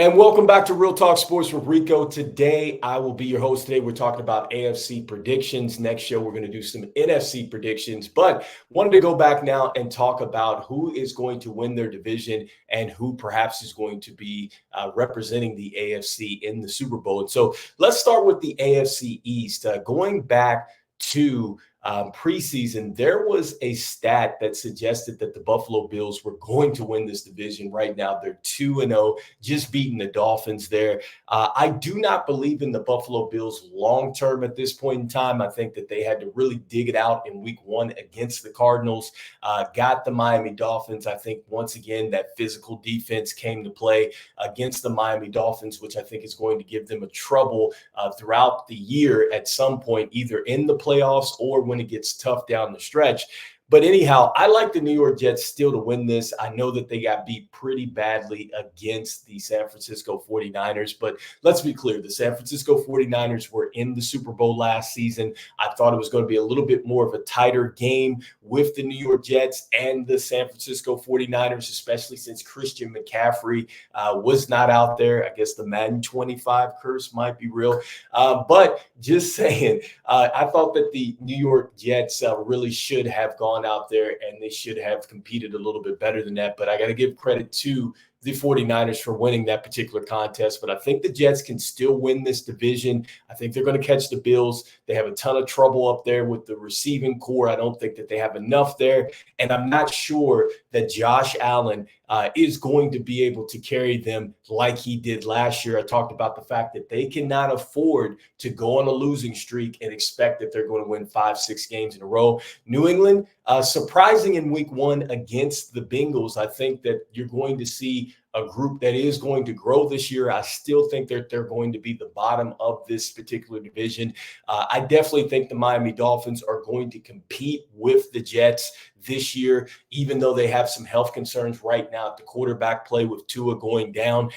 And welcome back to Real Talk Sports with Rico. Today, I will be your host. Today, we're talking about AFC predictions. Next show, we're going to do some NFC predictions. But wanted to go back now and talk about who is going to win their division and who perhaps is going to be representing the AFC in the Super Bowl. And so let's start with the AFC East. Going back to preseason, there was a stat that suggested that the Buffalo Bills were going to win this division. Right now, they're 2-0, just beating the Dolphins there. I do not believe in the Buffalo Bills long term at this point in time. I think that they had to really dig it out in week one against the Cardinals, got the Miami Dolphins. I think once again that physical defense came to play against the Miami Dolphins, which I think is going to give them a trouble throughout the year at some point, either in the playoffs or when it gets tough down the stretch. But anyhow, I like the New York Jets still to win this. I know that they got beat pretty badly against the San Francisco 49ers, but let's be clear. The San Francisco 49ers were in the Super Bowl last season. I thought it was going to be a little bit more of a tighter game with the New York Jets and the San Francisco 49ers, especially since Christian McCaffrey was not out there. I guess the Madden 25 curse might be real. But just saying, I thought that the New York Jets really should have gone out there and they should have competed a little bit better than that. But I got to give credit to the 49ers for winning that particular contest. But I think the Jets can still win this division. I think they're going to catch the Bills. They have a ton of trouble up there with the receiving core. I don't think that they have enough there. And I'm not sure that Josh Allen is going to be able to carry them like he did last year. I talked about the fact that they cannot afford to go on a losing streak and expect that they're going to win 5-6 games in a row. New England, surprising in week one against the Bengals. I think that you're going to see a group that is going to grow this year. I still think that they're going to be the bottom of this particular division. I definitely think the Miami Dolphins are going to compete with the Jets this year, even though they have some health concerns right now at the quarterback play with Tua going down.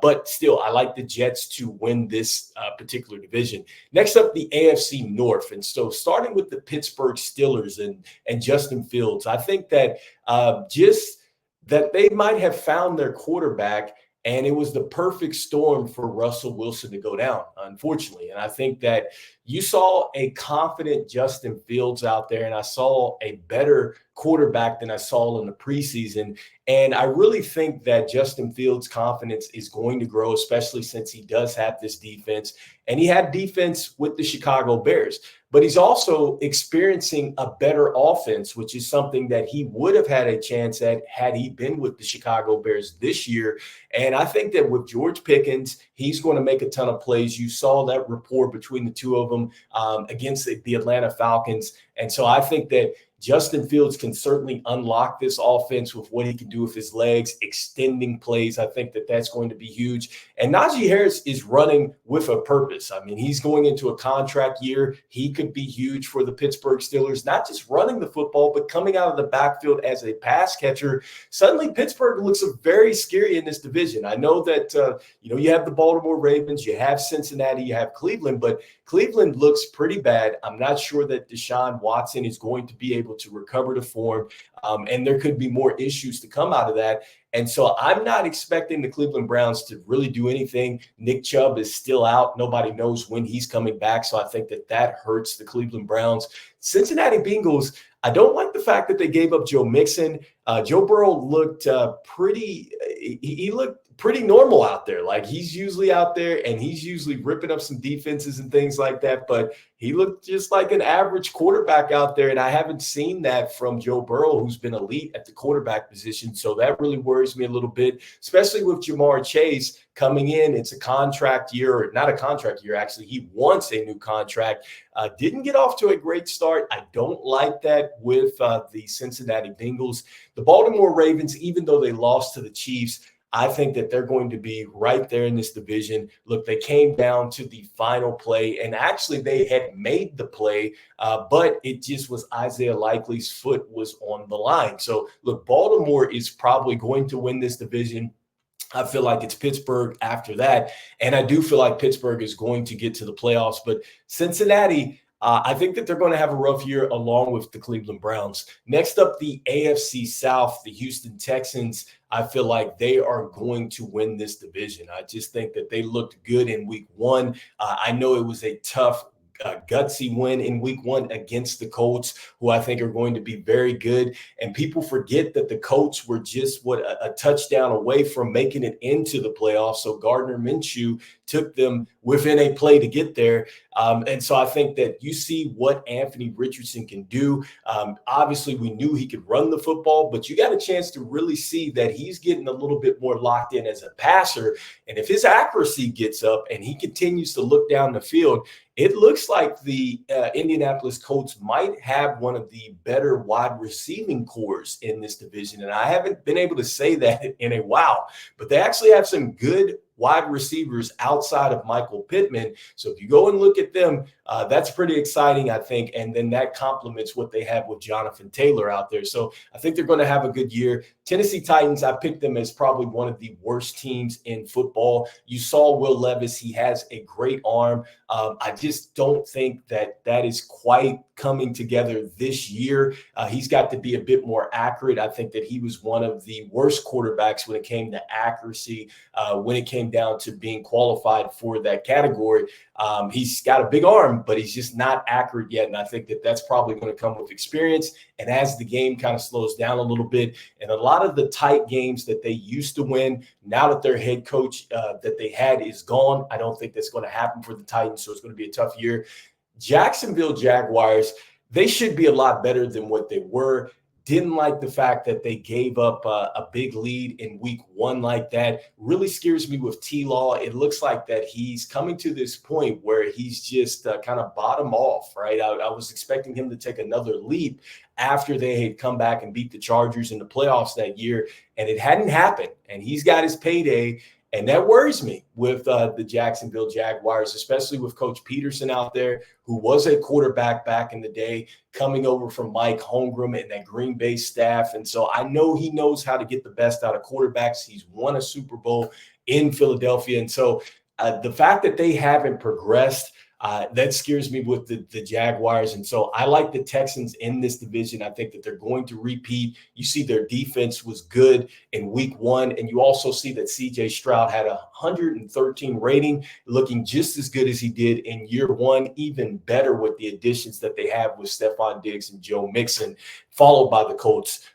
But still, I like the Jets to win this particular division. Next up, the AFC North. And so starting with the Pittsburgh Steelers and Justin Fields, I think that that they might have found their quarterback, and it was the perfect storm for Russell Wilson to go down, unfortunately. And I think that you saw a confident Justin Fields out there, and I saw a better quarterback than I saw in the preseason. And I really think that Justin Fields' confidence is going to grow, especially since he does have this defense. And he had defense with the Chicago Bears. But he's also experiencing a better offense, which is something that he would have had a chance at had he been with the Chicago Bears this year. And I think that with George Pickens, he's going to make a ton of plays. You saw that rapport between the two of them against the Atlanta Falcons. And so I think that Justin Fields can certainly unlock this offense with what he can do with his legs, extending plays. I think that that's going to be huge. And Najee Harris is running with a purpose. I mean, he's going into a contract year. He could be huge for the Pittsburgh Steelers, not just running the football, but coming out of the backfield as a pass catcher. Suddenly, Pittsburgh looks very scary in this division. I know that, you have the Baltimore Ravens, you have Cincinnati, you have Cleveland, but Cleveland looks pretty bad. I'm not sure that Deshaun Watson is going to be able to recover to form, and there could be more issues to come out of that. And so I'm not expecting the Cleveland Browns to really do anything. Nick Chubb is still out. Nobody knows when he's coming back, so I think that hurts the Cleveland Browns. Cincinnati Bengals, I don't like the fact that they gave up Joe Mixon. Joe Burrow looked he looked pretty normal out there. Like, he's usually out there and he's usually ripping up some defenses and things like that, but he looked just like an average quarterback out there. And I haven't seen that from Joe Burrow, who's been elite at the quarterback position. So that really worries me a little bit, especially with Jamar Chase coming in. It's a contract year, or not a contract year, actually. He wants a new contract. Didn't get off to a great start. I don't like that with the Cincinnati Bengals. The Baltimore Ravens, even though they lost to the Chiefs, I think that they're going to be right there in this division. Look, they came down to the final play, and actually they had made the play, but it just was Isaiah Likely's foot was on the line. So, look, Baltimore is probably going to win this division. I feel like it's Pittsburgh after that, and I do feel like Pittsburgh is going to get to the playoffs. But Cincinnati, I think that they're going to have a rough year along with the Cleveland Browns. Next up, the AFC South, the Houston Texans. I feel like they are going to win this division. I just think that they looked good in week one. I know it was a tough, gutsy win in week one against the Colts, who I think are going to be very good. And people forget that the Colts were just a touchdown away from making it into the playoffs. So Gardner Minshew took them within a play to get there. And so I think that you see what Anthony Richardson can do. Obviously, we knew he could run the football, but you got a chance to really see that he's getting a little bit more locked in as a passer. And if his accuracy gets up and he continues to look down the field, it looks like the Indianapolis Colts might have one of the better wide receiving cores in this division. And I haven't been able to say that in a while, but they actually have some good wide receivers outside of Michael Pittman. So if you go and look at them, that's pretty exciting, I think. And then that complements what they have with Jonathan Taylor out there. So I think they're going to have a good year. Tennessee Titans, I picked them as probably one of the worst teams in football. You saw Will Levis. He has a great arm. I just don't think that is quite coming together this year. He's got to be a bit more accurate. I think that he was one of the worst quarterbacks when it came to accuracy, when it came down to being qualified for that category. He's got a big arm, but he's just not accurate yet. And I think that that's probably going to come with experience. And as the game kind of slows down a little bit, and a lot of the tight games that they used to win, now that their head coach that they had is gone, I don't think that's going to happen for the Titans. So it's going to be a tough year. Jacksonville Jaguars, they should be a lot better than what they were. Didn't like the fact that they gave up a big lead in week one like that. Really scares me with T-Law. It looks like that he's coming to this point where he's just kind of bottom off, right? I was expecting him to take another leap after they had come back and beat the Chargers in the playoffs that year, and it hadn't happened. And he's got his payday. And that worries me with the Jacksonville Jaguars, especially with Coach Peterson out there, who was a quarterback back in the day, coming over from Mike Holmgren and that Green Bay staff. And so I know he knows how to get the best out of quarterbacks. He's won a Super Bowl in Philadelphia. And so the fact that they haven't progressed, that scares me with the Jaguars. And so I like the Texans in this division. I think that they're going to repeat. You see their defense was good in week one. And you also see that CJ Stroud had a 113 rating, looking just as good as he did in year one, even better with the additions that they have with Stephon Diggs and Joe Mixon, followed by the Colts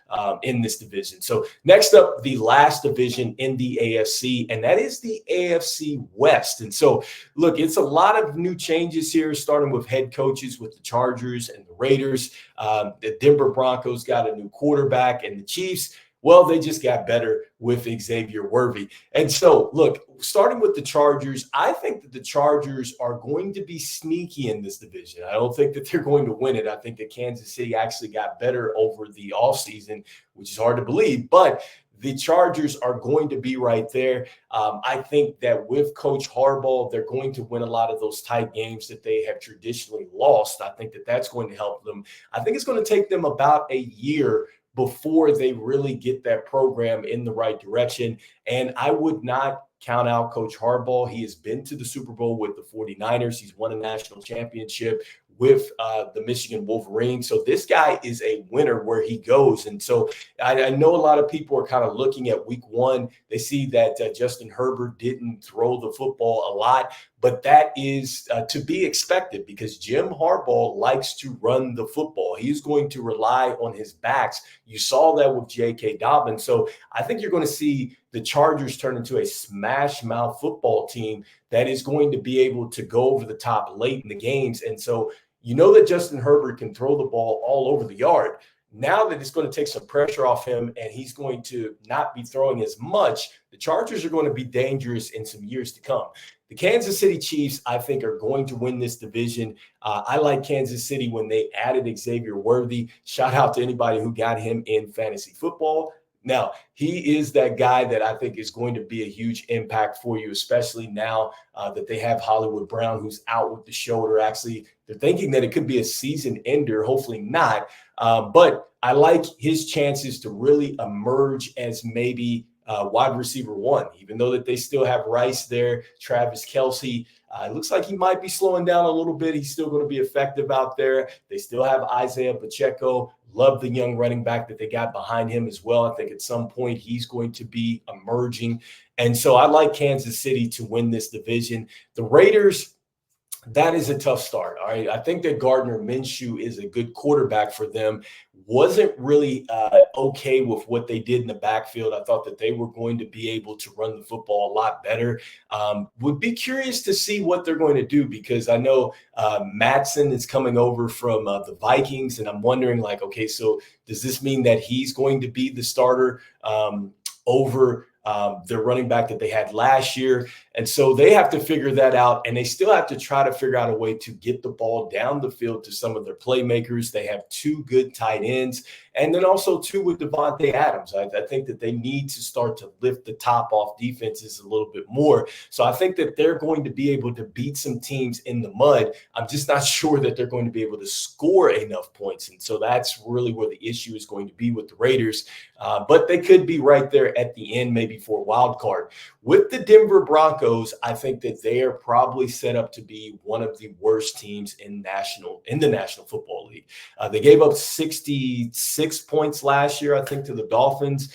in this division. So next up, the last division in the AFC, and that is the AFC West. And so, look, it's a lot of new changes here, starting with head coaches with the Chargers and the Raiders. The Denver Broncos got a new quarterback, and the Chiefs, well, they just got better with Xavier Worthy. And so, look, starting with the Chargers, I think that the Chargers are going to be sneaky in this division. I don't think that they're going to win it. I think that Kansas City actually got better over the offseason, which is hard to believe. But the Chargers are going to be right there. I think that with Coach Harbaugh, they're going to win a lot of those tight games that they have traditionally lost. I think that that's going to help them. I think it's going to take them about a year before they really get that program in the right direction. And I would not count out Coach Harbaugh. He has been to the Super Bowl with the 49ers. He's won a national championship with the Michigan Wolverines. So this guy is a winner where he goes. And so I know a lot of people are kind of looking at week one. They see that Justin Herbert didn't throw the football a lot, but that is to be expected because Jim Harbaugh likes to run the football. He's going to rely on his backs. You saw that with J.K. Dobbins. So I think you're going to see the Chargers turn into a smash mouth football team that is going to be able to go over the top late in the games. And so you know that Justin Herbert can throw the ball all over the yard. Now that it's going to take some pressure off him and he's going to not be throwing as much, the Chargers are going to be dangerous in some years to come. The Kansas City Chiefs, I think, are going to win this division. I like Kansas City when they added Xavier Worthy. Shout out to anybody who got him in fantasy football. Now, he is that guy that I think is going to be a huge impact for you, especially now that they have Hollywood Brown, who's out with the shoulder. Actually, they're thinking that it could be a season ender. Hopefully not. But I like his chances to really emerge as maybe wide receiver one, even though that they still have Rice there, Travis Kelce. It looks like he might be slowing down a little bit. He's still going to be effective out there. They still have Isaiah Pacheco. Love the young running back that they got behind him as well. I think at some point he's going to be emerging. And so I like Kansas City to win this division. The Raiders, that is a tough start. All right. I think that Gardner Minshew is a good quarterback for them. Wasn't really okay with what they did in the backfield. I thought that they were going to be able to run the football a lot better. Would be curious to see what they're going to do, because I know Matson is coming over from the Vikings, and I'm wondering, like, okay, so does this mean that he's going to be the starter over their running back that they had last year? And so they have to figure that out, and they still have to try to figure out a way to get the ball down the field to some of their playmakers. They have two good tight ends, and then also two with Devontae Adams. I think that they need to start to lift the top off defenses a little bit more. So I think that they're going to be able to beat some teams in the mud. I'm just not sure that they're going to be able to score enough points. And so that's really where the issue is going to be with the Raiders. But they could be right there at the end, maybe for a wild card. With the Denver Broncos, I think that they are probably set up to be one of the worst teams in the National Football League. They gave up 66 points last year, I think, to the Dolphins.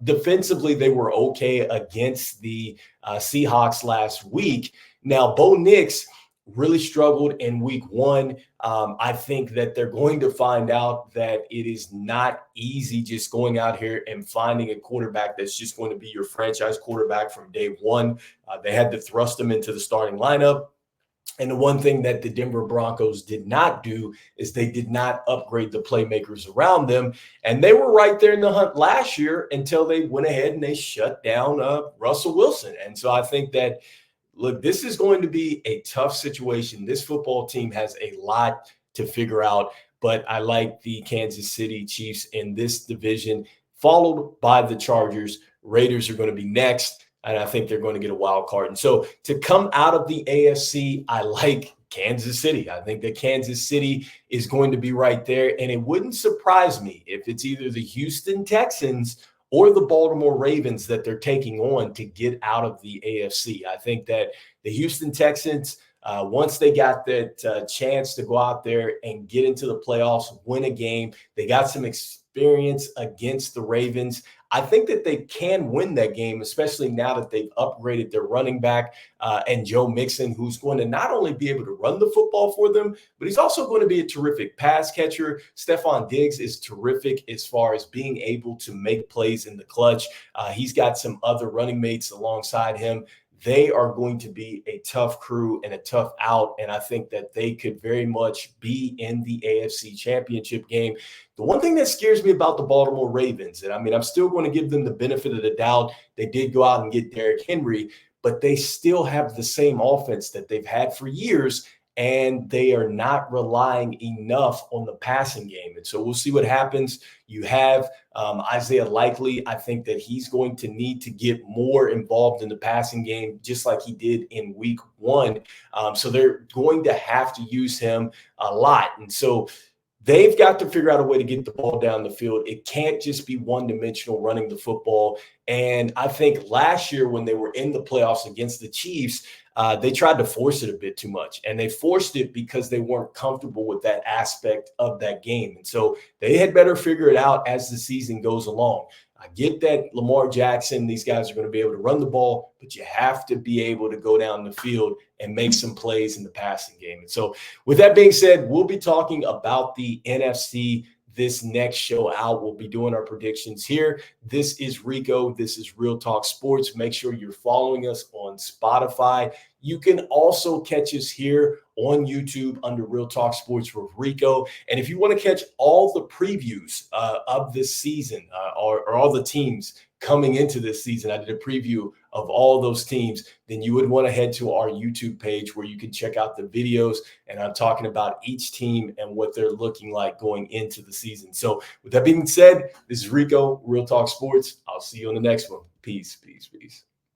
Defensively, they were okay against the Seahawks last week. Now, Bo Nix really struggled in week one. I think that they're going to find out that it is not easy just going out here and finding a quarterback that's just going to be your franchise quarterback from day one. They had to thrust him into the starting lineup. And the one thing that the Denver Broncos did not do is they did not upgrade the playmakers around them. And they were right there in the hunt last year until they went ahead and they shut down Russell Wilson. And so I think that, look, this is going to be a tough situation. This football team has a lot to figure out, but I like the Kansas City Chiefs in this division, followed by the Chargers. Raiders are going to be next, and I think they're going to get a wild card. And so to come out of the AFC, I like Kansas City. I think that Kansas City is going to be right there, and it wouldn't surprise me if it's either the Houston Texans or the Baltimore Ravens that they're taking on to get out of the AFC. I think that the Houston Texans, once they got that chance to go out there and get into the playoffs, win a game, they got some experience against the Ravens. I think that they can win that game, especially now that they've upgraded their running back and Joe Mixon, who's going to not only be able to run the football for them, but he's also going to be a terrific pass catcher. Stephon Diggs is terrific as far as being able to make plays in the clutch. He's got some other running mates alongside him. They are going to be a tough crew and a tough out, and I think that they could very much be in the AFC Championship game. The one thing that scares me about the Baltimore Ravens, and I mean, I'm still going to give them the benefit of the doubt. They did go out and get Derrick Henry, but they still have the same offense that they've had for years, and they are not relying enough on the passing game. And so we'll see what happens. You have Isaiah Likely. I think that he's going to need to get more involved in the passing game, just like he did in week one. So they're going to have to use him a lot. And so they've got to figure out a way to get the ball down the field. It can't just be one-dimensional running the football. And I think last year when they were in the playoffs against the Chiefs, they tried to force it a bit too much. And they forced it because they weren't comfortable with that aspect of that game. And so they had better figure it out as the season goes along. I get that Lamar Jackson, these guys are going to be able to run the ball, but you have to be able to go down the field and make some plays in the passing game. And so with that being said, we'll be talking about the NFC this next show out. We'll be doing our predictions here. This is Rico. This is Real Talk Sports. Make sure you're following us on Spotify. You can also catch us here on YouTube under Real Talk Sports with Rico. And if you want to catch all the previews of this season or all the teams coming into this season, I did a preview of all those teams, then you would want to head to our YouTube page where you can check out the videos. And I'm talking about each team and what they're looking like going into the season. So with that being said, this is Rico, Real Talk Sports. I'll see you on the next one. Peace, peace, peace.